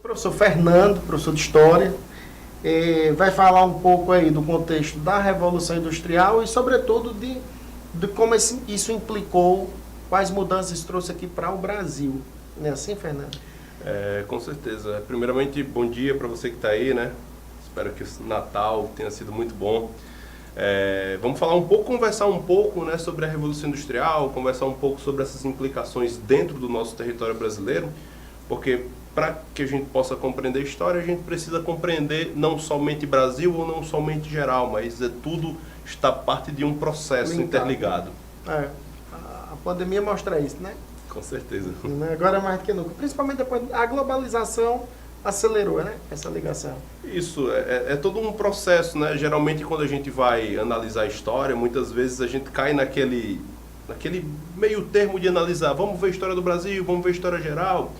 Professor Fernando, professor de História, vai falar um pouco aí do contexto da Revolução Industrial e, sobretudo, de como isso implicou, quais mudanças trouxe aqui para o Brasil. Não é assim, Fernando? Com certeza. Primeiramente, bom dia para você que está aí, né? Espero que o Natal tenha sido muito bom. Vamos conversar um pouco, né, sobre a Revolução Industrial, conversar um pouco sobre essas implicações dentro do nosso território brasileiro, porque para que a gente possa compreender a história, a gente precisa compreender não somente Brasil ou não somente geral, mas tudo está parte de um processo interligado. A pandemia mostra isso, né? Com certeza. Agora mais do que nunca. Principalmente depois a globalização acelerou, né? Essa ligação. Isso, é todo um processo, né? Geralmente quando a gente vai analisar a história, muitas vezes a gente cai naquele meio termo de analisar, vamos ver a história do Brasil, vamos ver a história geral.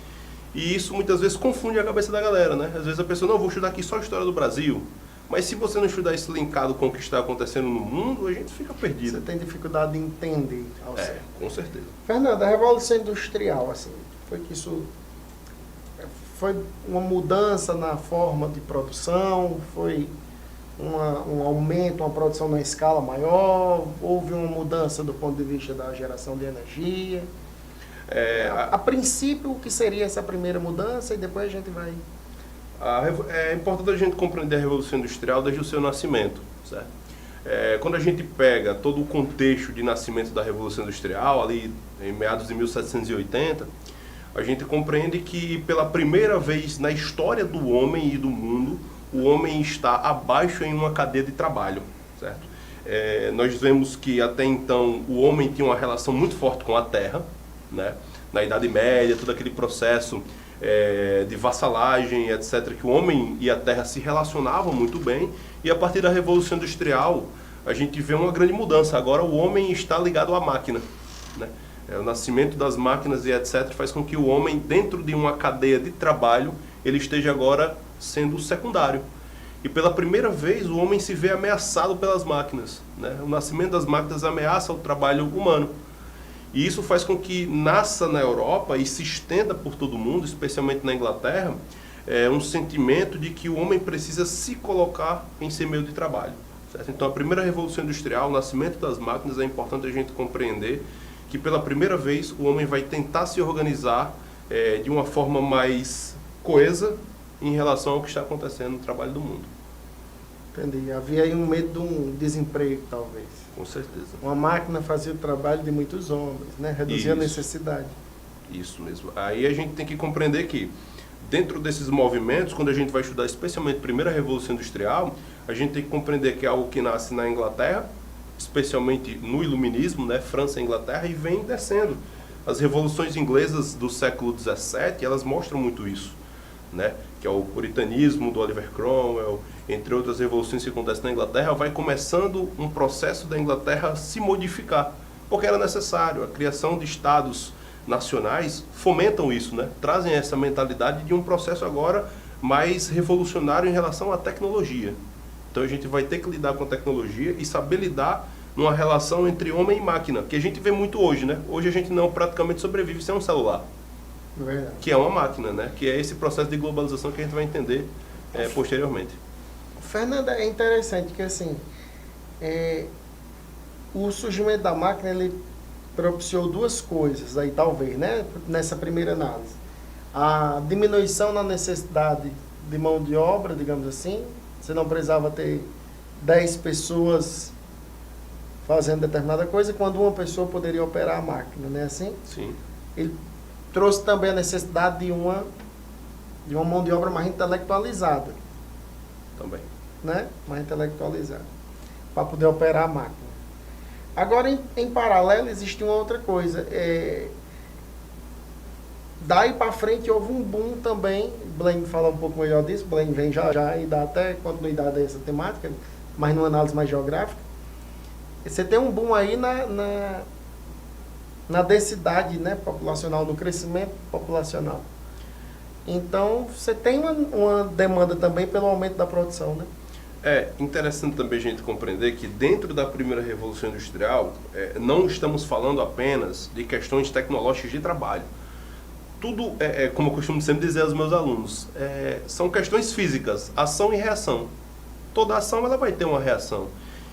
E isso muitas vezes confunde a cabeça da galera, né? Às vezes a pessoa, não, vou estudar aqui só a história do Brasil. Mas se você não estudar isso linkado com o que está acontecendo no mundo, a gente fica perdido. Você tem dificuldade de entender. Com certeza. Fernando, a Revolução Industrial, assim, foi uma mudança na forma de produção, foi um aumento, uma produção na escala maior, houve uma mudança do ponto de vista da geração de energia. A princípio, o que seria essa primeira mudança e depois a gente vai... É importante a gente compreender a Revolução Industrial desde o seu nascimento, certo? Quando a gente pega todo o contexto de nascimento da Revolução Industrial, ali em meados de 1780, a gente compreende que pela primeira vez na história do homem e do mundo, o homem está abaixo em uma cadeia de trabalho, certo? Nós vemos que até então o homem tinha uma relação muito forte com a terra, né? Na Idade Média, todo aquele processo de vassalagem, etc., que o homem e a terra se relacionavam muito bem, e a partir da Revolução Industrial a gente vê uma grande mudança. Agora o homem está ligado à máquina, né? O nascimento das máquinas e etc. faz com que o homem, dentro de uma cadeia de trabalho, ele esteja agora sendo secundário. E pela primeira vez o homem se vê ameaçado pelas máquinas, né? O nascimento das máquinas ameaça o trabalho humano. E isso faz com que nasça na Europa e se estenda por todo o mundo, especialmente na Inglaterra, um sentimento de que o homem precisa se colocar em ser meio de trabalho, certo? Então a primeira Revolução Industrial, o nascimento das máquinas, é importante a gente compreender que pela primeira vez o homem vai tentar se organizar de uma forma mais coesa em relação ao que está acontecendo no trabalho do mundo. Entendi. Havia aí um medo de um desemprego, talvez. Com certeza. Uma máquina fazia o trabalho de muitos homens, né? Reduzia a necessidade. Isso mesmo. Aí a gente tem que compreender que, dentro desses movimentos, quando a gente vai estudar especialmente a primeira Revolução Industrial, a gente tem que compreender que é algo que nasce na Inglaterra, especialmente no Iluminismo, né? França e Inglaterra, e vem descendo. As revoluções inglesas do século XVII, elas mostram muito isso, né? Que é o puritanismo do Oliver Cromwell, entre outras revoluções que acontecem na Inglaterra, vai começando um processo da Inglaterra se modificar, porque era necessário. A criação de estados nacionais fomentam isso, né? Trazem essa mentalidade de um processo agora mais revolucionário em relação à tecnologia. Então a gente vai ter que lidar com a tecnologia e saber lidar numa relação entre homem e máquina, que a gente vê muito hoje, né? Hoje a gente não praticamente sobrevive sem um celular. Verdade. Que é uma máquina, né? Que é esse processo de globalização que a gente vai entender posteriormente. Fernanda, é interessante que assim, o surgimento da máquina, ele propiciou duas coisas aí, talvez, né? Nessa primeira análise. A diminuição na necessidade de mão de obra, digamos assim. Você não precisava ter 10 pessoas fazendo determinada coisa, quando uma pessoa poderia operar a máquina, não é assim? Sim. Ele trouxe também a necessidade de uma mão de obra mais intelectualizada. Também. Né? Mais intelectualizada, para poder operar a máquina. Agora, em paralelo, existe uma outra coisa. Daí para frente houve um boom também. Blaine fala um pouco melhor disso. Blaine vem já e dá até continuidade a essa temática, mas numa análise mais geográfica. Você tem um boom aí na densidade, né, populacional, no crescimento populacional. Então, você tem uma demanda também pelo aumento da produção, né? É interessante também a gente compreender que dentro da primeira Revolução Industrial, não estamos falando apenas de questões tecnológicas de trabalho. tudo, como eu costumo sempre dizer aos meus alunos, são questões físicas, ação e reação. Toda ação ela vai ter uma reação.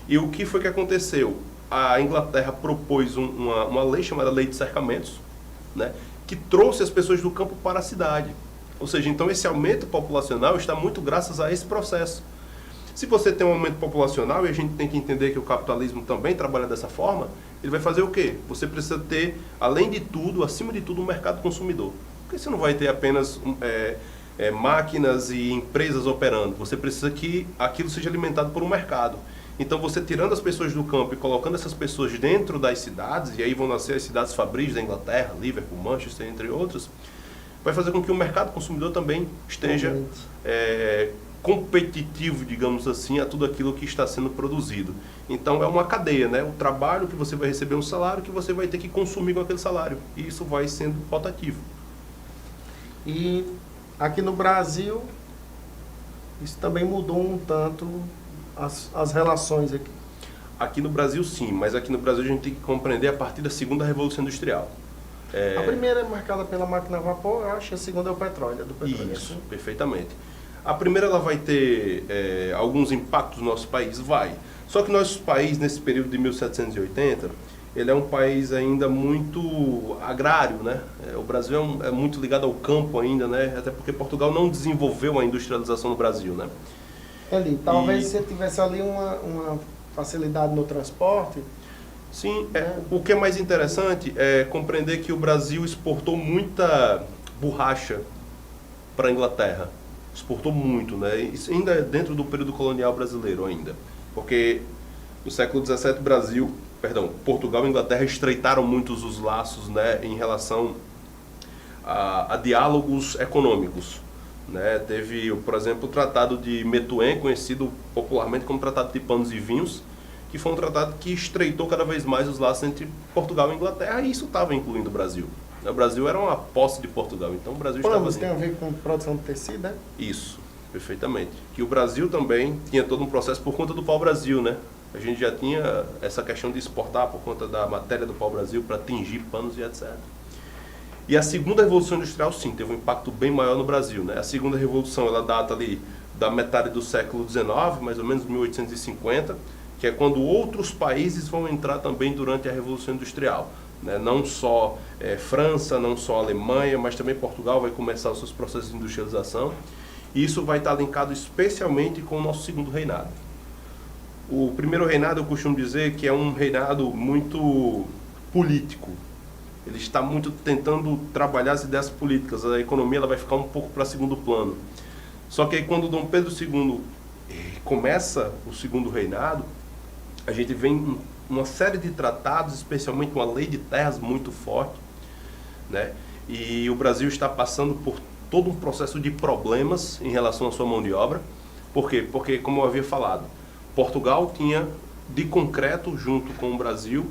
E o que foi que aconteceu? A Inglaterra propôs uma lei chamada Lei de Cercamentos, né, que trouxe as pessoas do campo para a cidade. Ou seja, então esse aumento populacional está muito graças a esse processo. Se você tem um aumento populacional, e a gente tem que entender que o capitalismo também trabalha dessa forma, ele vai fazer o quê? Você precisa ter, além de tudo, acima de tudo, um mercado consumidor. Porque você não vai ter apenas máquinas e empresas operando. Você precisa que aquilo seja alimentado por um mercado. Então, você tirando as pessoas do campo e colocando essas pessoas dentro das cidades, e aí vão nascer as cidades fabris da Inglaterra, Liverpool, Manchester, entre outros, vai fazer com que o mercado consumidor também esteja competitivo, digamos assim, a tudo aquilo que está sendo produzido. Então, é uma cadeia, né? O trabalho que você vai receber um salário que você vai ter que consumir com aquele salário. E isso vai sendo rotativo. E aqui no Brasil, isso também mudou um tanto as relações aqui. Aqui no Brasil, sim, mas aqui no Brasil a gente tem que compreender a partir da segunda Revolução Industrial. A primeira é marcada pela máquina a vapor, eu acho, a segunda é o petróleo. Do petróleo. Isso, assim? Perfeitamente. A primeira ela vai ter alguns impactos no nosso país? Vai. Só que nosso país, nesse período de 1780, ele é um país ainda muito agrário, né? O Brasil é muito ligado ao campo ainda, né? Até porque Portugal não desenvolveu a industrialização no Brasil, né? Ali, talvez se tivesse ali uma facilidade no transporte. Sim, o que é mais interessante é compreender que o Brasil exportou muita borracha para a Inglaterra. Exportou muito, né? Isso ainda é dentro do período colonial brasileiro ainda. Porque no século XVII Portugal e Inglaterra estreitaram muitos os laços, né, em relação a diálogos econômicos. Né? Teve, por exemplo, o Tratado de Methuen, conhecido popularmente como Tratado de Panos e Vinhos, que foi um tratado que estreitou cada vez mais os laços entre Portugal e Inglaterra, e isso estava incluindo o Brasil. O Brasil era uma posse de Portugal, então o Brasil estava... Panos tem a ver com produção de tecido, né? Isso, perfeitamente. Que o Brasil também tinha todo um processo por conta do pau-brasil, né? A gente já tinha essa questão de exportar por conta da matéria do pau-brasil para tingir panos e etc. E a segunda Revolução Industrial, sim, teve um impacto bem maior no Brasil, né? A segunda Revolução, ela data ali da metade do século XIX, mais ou menos 1850, que é quando outros países vão entrar também durante a Revolução Industrial. Né? Não só França, não só Alemanha, mas também Portugal vai começar os seus processos de industrialização. E isso vai estar linkado especialmente com o nosso segundo reinado. O primeiro reinado, eu costumo dizer que é um reinado muito político. Ele está muito tentando trabalhar as ideias políticas. A economia ela vai ficar um pouco para segundo plano. Só que aí, quando Dom Pedro II começa o segundo reinado, a gente vê uma série de tratados, especialmente uma lei de terras muito forte, né? E o Brasil está passando por todo um processo de problemas em relação à sua mão de obra. Por quê? Porque, como eu havia falado, Portugal tinha de concreto, junto com o Brasil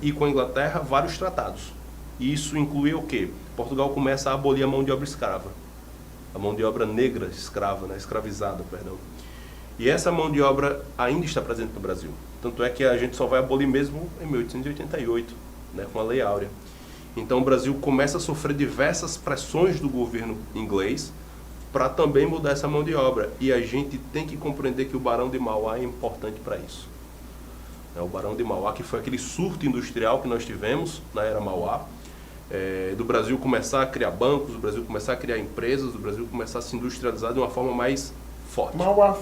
e com a Inglaterra, vários tratados. E isso incluía o quê? Portugal começa a abolir a mão de obra escrava. A mão de obra negra escrava, né? Escravizada, perdão. E essa mão de obra ainda está presente no Brasil. Tanto é que a gente só vai abolir mesmo em 1888, né, com a Lei Áurea. Então o Brasil começa a sofrer diversas pressões do governo inglês para também mudar essa mão de obra. E a gente tem que compreender que o Barão de Mauá é importante para isso. O Barão de Mauá, que foi aquele surto industrial que nós tivemos na era Mauá, do Brasil começar a criar bancos, do Brasil começar a criar empresas, do Brasil começar a se industrializar de uma forma mais forte. Mauá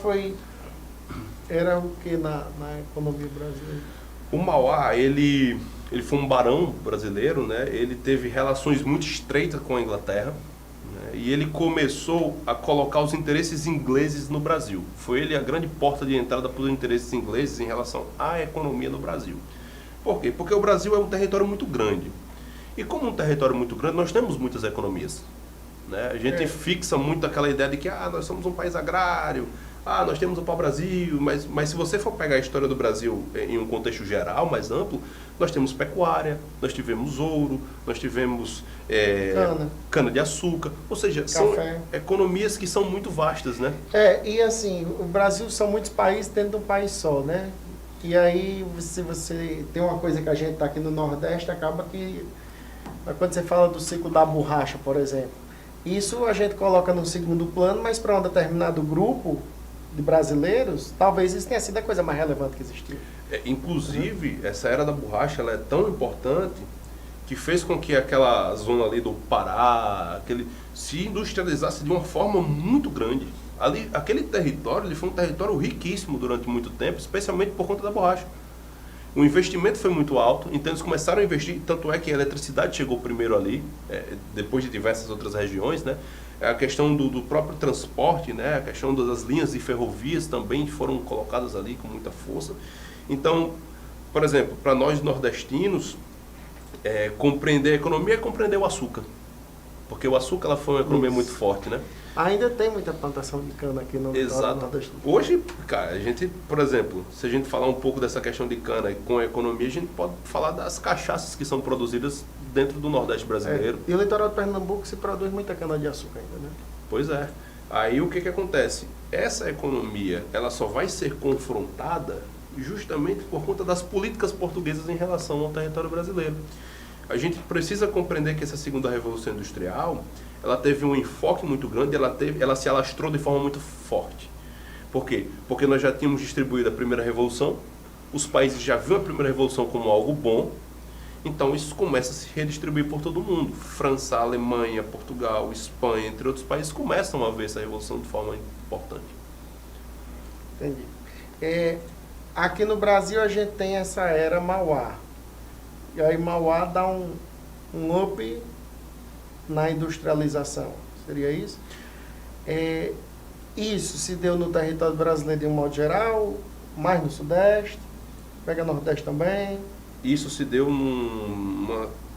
era o que na economia brasileira? O Mauá, ele foi um barão brasileiro, né? Ele teve relações muito estreitas com a Inglaterra, né? E ele começou a colocar os interesses ingleses no Brasil. Foi ele a grande porta de entrada para os interesses ingleses em relação à economia no Brasil. Por quê? Porque o Brasil é um território muito grande. E como um território muito grande, nós temos muitas economias. Né? A gente fixa muito aquela ideia de que nós somos um país agrário, nós temos o pau-brasil, mas se você for pegar a história do Brasil em um contexto geral, mais amplo, nós temos pecuária, nós tivemos ouro, nós tivemos cana-de-açúcar, ou seja, são economias que são muito vastas, né? E assim, o Brasil são muitos países dentro de um país só, né? E aí, se você tem uma coisa que a gente está aqui no Nordeste, acaba que Mas quando você fala do ciclo da borracha, por exemplo, isso a gente coloca no segundo plano, mas para um determinado grupo de brasileiros, talvez isso tenha sido a coisa mais relevante que existiu. Inclusive, essa era da borracha ela é tão importante que fez com que aquela zona ali do Pará, se industrializasse de uma forma muito grande. Ali, aquele território ele foi um território riquíssimo durante muito tempo, especialmente por conta da borracha. O investimento foi muito alto, então eles começaram a investir, tanto é que a eletricidade chegou primeiro ali, depois de diversas outras regiões, né? A questão do próprio transporte, né? A questão das linhas de ferrovias também foram colocadas ali com muita força. Então, por exemplo, para nós nordestinos, compreender a economia é compreender o açúcar. Porque o açúcar ela foi uma economia muito forte, né? Ainda tem muita plantação de cana aqui no Nordeste. Hoje, cara, a gente, por exemplo, se a gente falar um pouco dessa questão de cana com a economia, a gente pode falar das cachaças que são produzidas dentro do Nordeste brasileiro. E o litoral de Pernambuco se produz muita cana de açúcar ainda, né? Pois é. Aí o que acontece? Essa economia, ela só vai ser confrontada justamente por conta das políticas portuguesas em relação ao território brasileiro. A gente precisa compreender que essa segunda revolução industrial, ela teve um enfoque muito grande, ela se alastrou de forma muito forte. Por quê? Porque nós já tínhamos distribuído a primeira revolução, os países já viram a primeira revolução como algo bom, então isso começa a se redistribuir por todo mundo. França, Alemanha, Portugal, Espanha, entre outros países, começam a ver essa revolução de forma importante. Entendi. Aqui no Brasil a gente tem essa era Mauá. E aí Mauá dá um up na industrialização. Seria isso? Isso se deu no território brasileiro de um modo geral, mais no Sudeste, pega Nordeste também. Isso se deu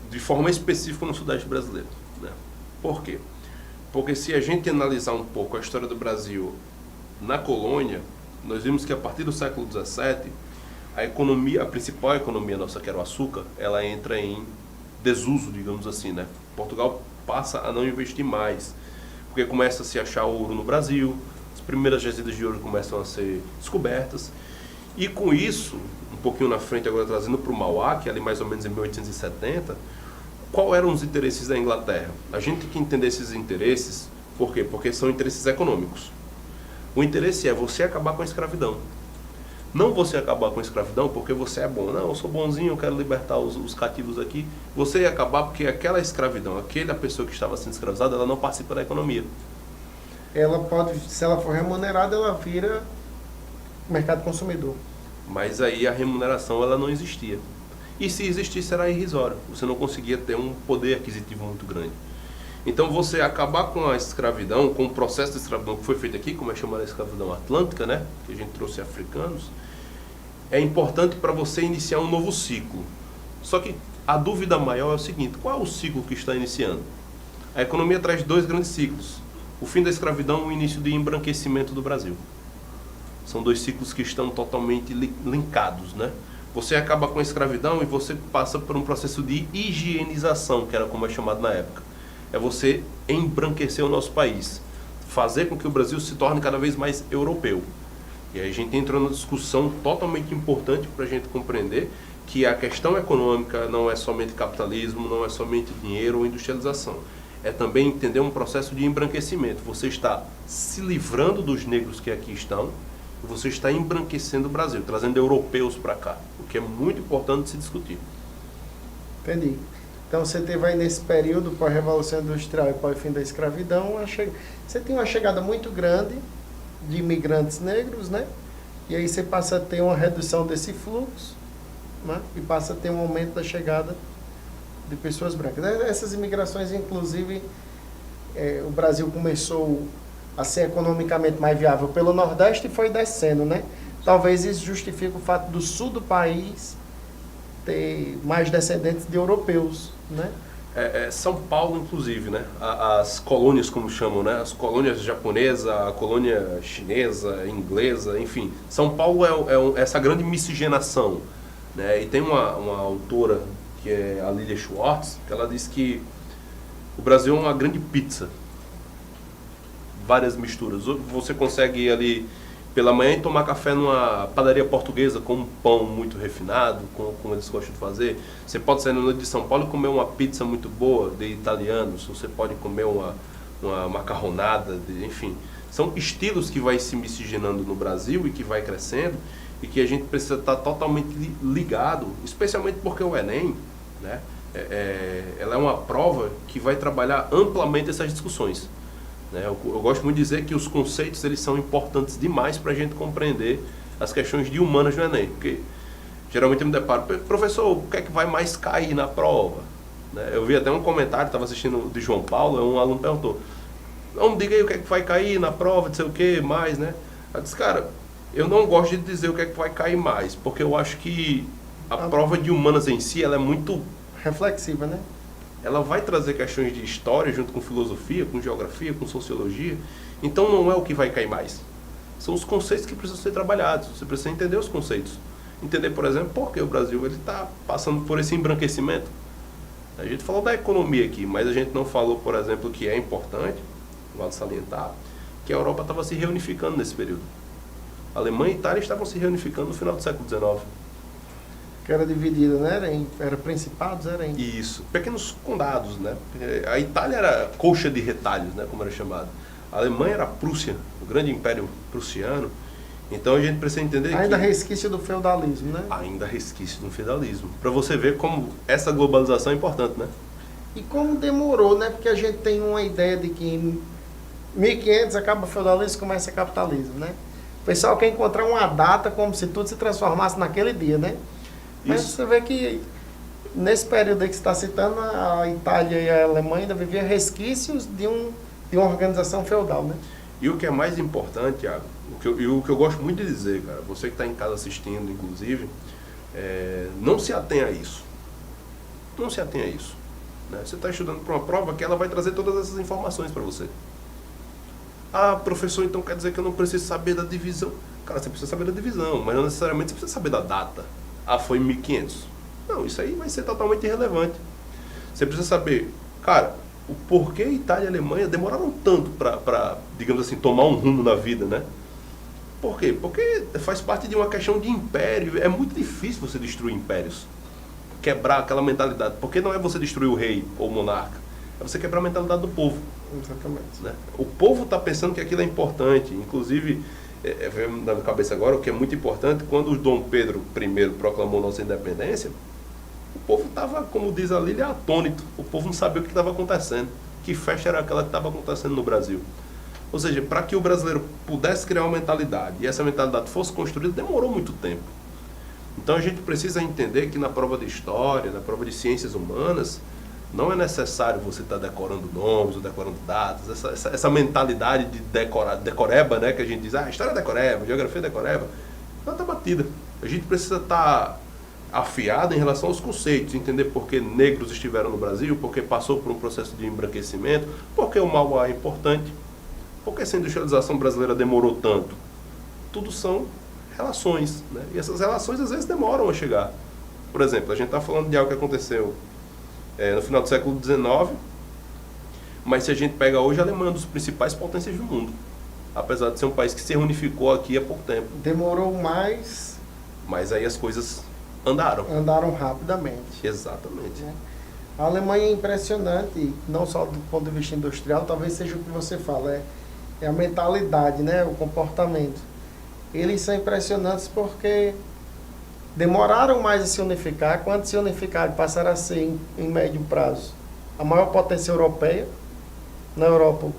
de forma específica no Sudeste brasileiro, né? Por quê? Porque se a gente analisar um pouco a história do Brasil na colônia, nós vimos que a partir do século XVII, a principal economia nossa, que era o açúcar, ela entra em desuso, digamos assim, né? Portugal passa a não investir mais, porque começa a se achar ouro no Brasil, as primeiras jazidas de ouro começam a ser descobertas, e com isso, um pouquinho na frente agora trazendo para o Mauá, que é ali mais ou menos em 1870, qual eram os interesses da Inglaterra? A gente tem que entender esses interesses, por quê? Porque são interesses econômicos. O interesse é você acabar com a escravidão. Não você acabar com a escravidão porque você é bom. Não, eu sou bonzinho, eu quero libertar os cativos aqui. Você ia acabar porque aquela escravidão, aquela pessoa que estava sendo escravizada, ela não participa da economia. Ela pode, se ela for remunerada, ela vira mercado consumidor. Mas aí a remuneração ela não existia. E se existisse era irrisório. Você não conseguia ter um poder aquisitivo muito grande. Então você acabar com a escravidão, com o processo de escravidão que foi feito aqui, como é chamada a escravidão atlântica, né? Que a gente trouxe africanos, é importante para você iniciar um novo ciclo. Só que a dúvida maior é o seguinte: qual é o ciclo que está iniciando? A economia traz dois grandes ciclos. O fim da escravidão e o início do embranquecimento do Brasil. São dois ciclos que estão totalmente linkados, né? Você acaba com a escravidão e você passa por um processo de higienização, que era como é chamado na época. É você embranquecer o nosso país, fazer com que o Brasil se torne cada vez mais europeu. E aí a gente entra numa discussão totalmente importante para a gente compreender que a questão econômica não é somente capitalismo, não é somente dinheiro ou industrialização. É também entender um processo de embranquecimento. Você está se livrando dos negros que aqui estão e você está embranquecendo o Brasil, trazendo europeus para cá, o que é muito importante de se discutir. Entendi. Então você teve aí nesse período, pós-revolução industrial e pós-fim da escravidão, você tem uma chegada muito grande de imigrantes negros, né? E aí você passa a ter uma redução desse fluxo, né? E passa a ter um aumento da chegada de pessoas brancas. Essas imigrações, inclusive, o Brasil começou a ser economicamente mais viável pelo Nordeste e foi descendo, né? Talvez isso justifique o fato do sul do país ter mais descendentes de europeus, né? São Paulo, inclusive, né? As colônias, como chamam, né? As colônias japonesa, a colônia chinesa, inglesa, enfim. São Paulo é essa grande miscigenação, né? E tem uma autora, que é a Lilia Schwartz, que ela diz que o Brasil é uma grande pizza. Várias misturas. Você consegue ali pela manhã e tomar café numa padaria portuguesa com um pão muito refinado, como eles gostam de fazer. Você pode sair na noite de São Paulo e comer uma pizza muito boa de italianos, você pode comer uma macarronada, enfim. São estilos que vai se miscigenando no Brasil e que vai crescendo e que a gente precisa estar totalmente ligado, especialmente porque o Enem, né, ela é uma prova que vai trabalhar amplamente essas discussões. Né? Eu gosto muito de dizer que os conceitos eles são importantes demais para a gente compreender as questões de humanas no Enem, porque geralmente eu me deparo, professor, o que é que vai mais cair na prova? Né? Eu vi até um comentário, estava assistindo de João Paulo, um aluno perguntou, não, diga aí o que é que vai cair na prova, não sei o que mais, né? Eu disse, cara, eu não gosto de dizer o que é que vai cair mais, porque eu acho que a prova de humanas em si, ela é muito reflexiva, né? Ela vai trazer questões de história junto com filosofia, com geografia, com sociologia. Então não é o que vai cair mais. São os conceitos que precisam ser trabalhados. Você precisa entender os conceitos. Entender, por exemplo, por que o Brasil está passando por esse embranquecimento. A gente falou da economia aqui, mas a gente não falou, por exemplo, que é importante, vale salientar, que a Europa estava se reunificando nesse período. A Alemanha e a Itália estavam se reunificando no final do século XIX. Que era dividida, né? Era principados, era em... Isso, pequenos condados, né? A Itália era coxa de retalhos, né? Como era chamado. A Alemanha era a Prússia, o grande império prussiano. Então a gente precisa entender ainda resquício do feudalismo, né? Ainda resquício do feudalismo. Para você ver como essa globalização é importante, né? E como demorou, né? Porque a gente tem uma ideia de que em 1500 acaba o feudalismo e começa o capitalismo, né? O pessoal quer encontrar uma data como se tudo se transformasse naquele dia, né? Mas você vê que nesse período aí que você está citando, a Itália e a Alemanha ainda viviam resquícios de uma organização feudal, né? E o que é mais importante, Thiago, o que eu gosto muito de dizer, cara, você que está em casa assistindo, inclusive, não se atenha a isso. Não se atenha a isso. Né? Você está estudando para uma prova que ela vai trazer todas essas informações para você. Ah, professor, então quer dizer que eu não preciso saber da divisão? Cara, você precisa saber da divisão, mas não necessariamente você precisa saber da data. Ah, foi em 1500. Não, isso aí vai ser totalmente irrelevante. Você precisa saber, cara, o porquê Itália e Alemanha demoraram tanto para, digamos assim, tomar um rumo na vida, né? Por quê? Porque faz parte de uma questão de império. É muito difícil você destruir impérios. Quebrar aquela mentalidade. Porque não é você destruir o rei ou o monarca. É você quebrar a mentalidade do povo. Exatamente. Né? O povo está pensando que aquilo é importante. Inclusive, veio na minha cabeça agora, o que é muito importante, quando o Dom Pedro I proclamou nossa independência, o povo estava, como diz a Lília, atônito. O povo não sabia o que estava acontecendo. Que festa era aquela que estava acontecendo no Brasil. Ou seja, para que o brasileiro pudesse criar uma mentalidade e essa mentalidade fosse construída, demorou muito tempo. Então a gente precisa entender que na prova de história, na prova de ciências humanas, não é necessário você estar decorando nomes ou decorando datas. Essa mentalidade de decoreba, né, que a gente diz, história é decoreba, geografia é decoreba, ela está batida. A gente precisa estar afiado em relação aos conceitos, entender por que negros estiveram no Brasil, por que passou por um processo de embranquecimento, por que o Mauá é importante, por que essa industrialização brasileira demorou tanto. Tudo são relações, né? E essas relações às vezes demoram a chegar. Por exemplo, a gente está falando de algo que aconteceu no final do século XIX, mas se a gente pega hoje, a Alemanha é uma das principais potências do mundo, apesar de ser um país que se reunificou aqui há pouco tempo. Demorou mais... Mas aí as coisas andaram. Andaram rapidamente. Exatamente. A Alemanha é impressionante, não só do ponto de vista industrial, talvez seja o que você fala, é a mentalidade, né? O comportamento. Eles são impressionantes porque demoraram mais a se unificar. Quando se unificaram, passaram a ser, em médio prazo, a maior potência europeia. Na Europa,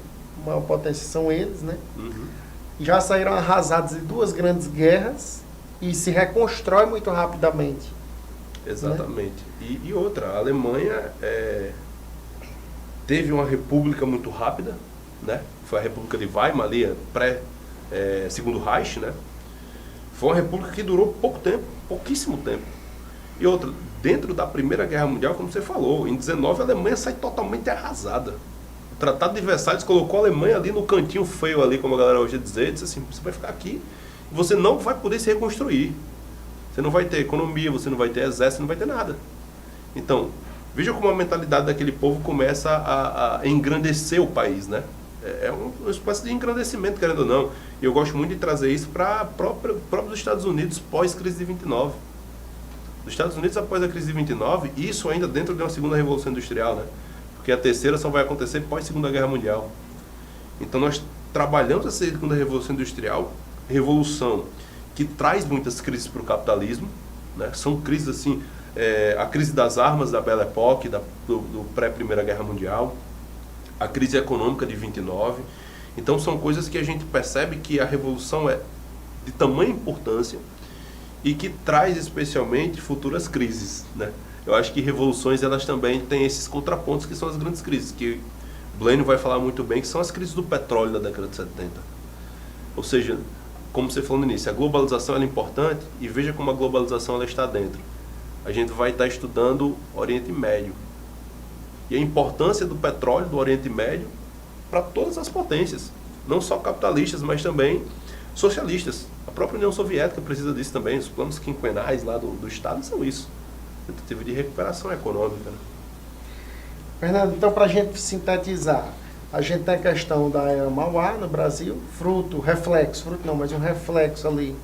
a maior potência são eles, né? Uhum. Já saíram arrasados de duas grandes guerras e se reconstrói muito rapidamente. Exatamente. Né? E outra, a Alemanha teve uma república muito rápida, né? Foi a República de Weimar, ali, segundo Reich, né? Foi uma república que durou pouco tempo, pouquíssimo tempo. E outra, dentro da Primeira Guerra Mundial, como você falou, em 19 a Alemanha sai totalmente arrasada. O Tratado de Versalhes colocou a Alemanha ali no cantinho feio ali, como a galera hoje diz, e disse assim, você vai ficar aqui e você não vai poder se reconstruir. Você não vai ter economia, você não vai ter exército, você não vai ter nada. Então, veja como a mentalidade daquele povo começa a engrandecer o país, né? É uma espécie de engrandecimento, querendo ou não. E eu gosto muito de trazer isso para próprios Estados Unidos pós-crise de 29. Os Estados Unidos, após a crise de 29, isso ainda dentro de uma segunda revolução industrial, né? Porque a terceira só vai acontecer pós-segunda guerra mundial. Então nós trabalhamos essa segunda revolução industrial, revolução que traz muitas crises para o capitalismo, né? São crises assim, a crise das armas da Belle Époque, do pré-Primeira Guerra Mundial, a crise econômica de 29. Então são coisas que a gente percebe que a revolução é de tamanha importância e que traz especialmente futuras crises, né? Eu acho que revoluções elas também têm esses contrapontos que são as grandes crises, que Blaine vai falar muito bem, que são as crises do petróleo da década de 70. Ou seja, como você falou no início, a globalização ela é importante e veja como a globalização ela está dentro. A gente vai estar estudando Oriente Médio. E a importância do petróleo do Oriente Médio para todas as potências, não só capitalistas, mas também socialistas. A própria União Soviética precisa disso também, os planos quinquenais lá do Estado são isso. Tentativa de recuperação econômica. Né? Fernando, então para a gente sintetizar, a gente tem a questão da era Mauá no Brasil, mas um reflexo ali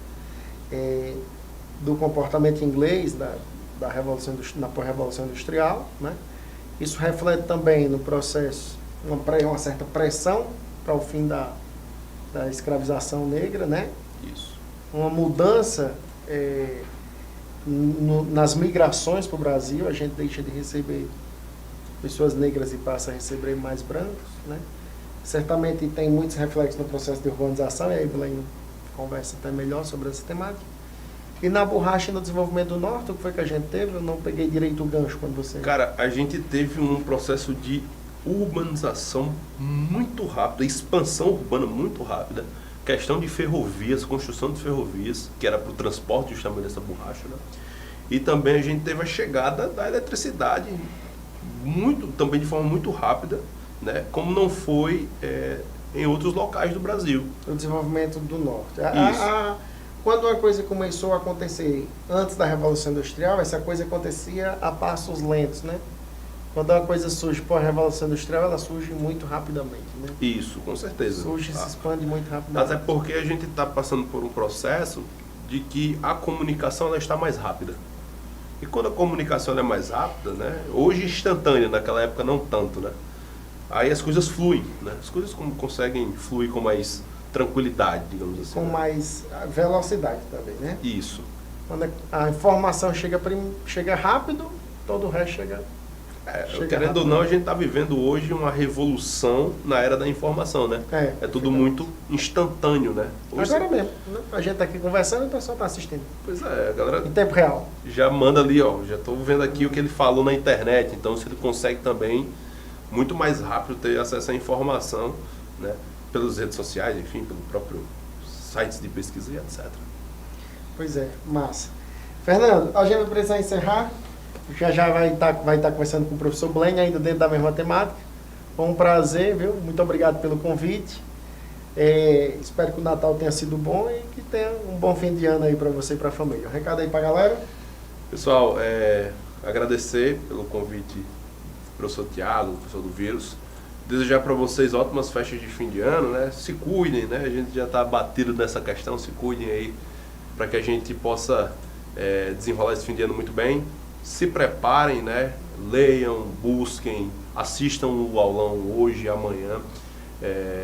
do comportamento inglês da pós-revolução industrial, né? Isso reflete também no processo uma certa pressão para o fim da escravização negra, né? Isso. Uma mudança nas migrações para o Brasil, a gente deixa de receber pessoas negras e passa a receber mais brancos, né? Certamente tem muitos reflexos no processo de urbanização, e aí Blaine conversa até melhor sobre essa temática. E na borracha e no desenvolvimento do Norte, o que foi que a gente teve? Eu não peguei direito o gancho quando você... Cara, a gente teve um processo de urbanização muito rápida, expansão urbana muito rápida, questão de ferrovias, construção de ferrovias, que era para o transporte justamente dessa borracha, né? E também a gente teve a chegada da eletricidade também de forma muito rápida, né? Como não foi em outros locais do Brasil. O desenvolvimento do Norte. Quando uma coisa começou a acontecer antes da Revolução Industrial, essa coisa acontecia a passos lentos, né? Quando uma coisa surge pós-Revolução Industrial, ela surge muito rapidamente, né? Isso, com certeza. Surge e se expande muito rapidamente. Até porque a gente está passando por um processo de que a comunicação ela está mais rápida. E quando a comunicação ela é mais rápida, né? Hoje instantânea, naquela época não tanto, né? Aí as coisas fluem, né? As coisas conseguem fluir com mais tranquilidade, digamos assim. Com mais velocidade também, né? Isso. Quando a informação chega rápido, todo o resto chega querendo rápido. Ou não, a gente está vivendo hoje uma revolução na era da informação, né? É tudo muito instantâneo, né? Hoje agora mesmo, né? A gente está aqui conversando e o pessoal está assistindo. Pois é, a galera... Em tempo real. Já manda ali, ó. Já estou vendo aqui o que ele falou na internet. Então, se ele consegue também, muito mais rápido, ter acesso à informação, né? Pelas redes sociais, enfim, pelo próprio sites de pesquisa e etc. Pois é, massa. Fernando, a gente vai precisar encerrar. Já vai estar conversando com o professor Blaine, ainda dentro da mesma temática. Foi um prazer, viu? Muito obrigado pelo convite. Espero que o Natal tenha sido bom e que tenha um bom fim de ano aí para você e para a família. Um recado aí para a galera. Pessoal, agradecer pelo convite do professor Tiago, do professor do Vírus. Desejar para vocês ótimas festas de fim de ano, né? Se cuidem, né? A gente já está batido nessa questão, se cuidem aí para que a gente possa desenrolar esse fim de ano muito bem. Se preparem, né? Leiam, busquem, assistam o aulão hoje e amanhã.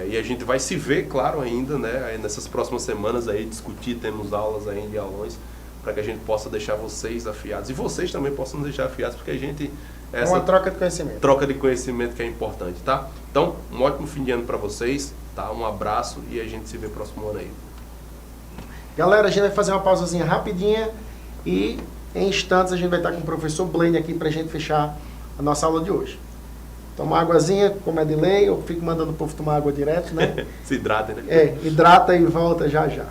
E a gente vai se ver, claro, ainda, né? Aí nessas próximas semanas aí, discutir, temos aulas ainda e aulões, para que a gente possa deixar vocês afiados. E vocês também possam nos deixar afiados, porque a gente... É uma troca de conhecimento. Troca de conhecimento que é importante, tá? Então, um ótimo fim de ano para vocês, tá? Um abraço e a gente se vê próximo ano aí. Galera, a gente vai fazer uma pausazinha rapidinha e em instantes a gente vai estar com o professor Blaine aqui para a gente fechar a nossa aula de hoje. Toma uma águazinha, como é de lei, eu fico mandando o povo tomar água direto, né? Se hidratem, né? Hidrata e volta já já.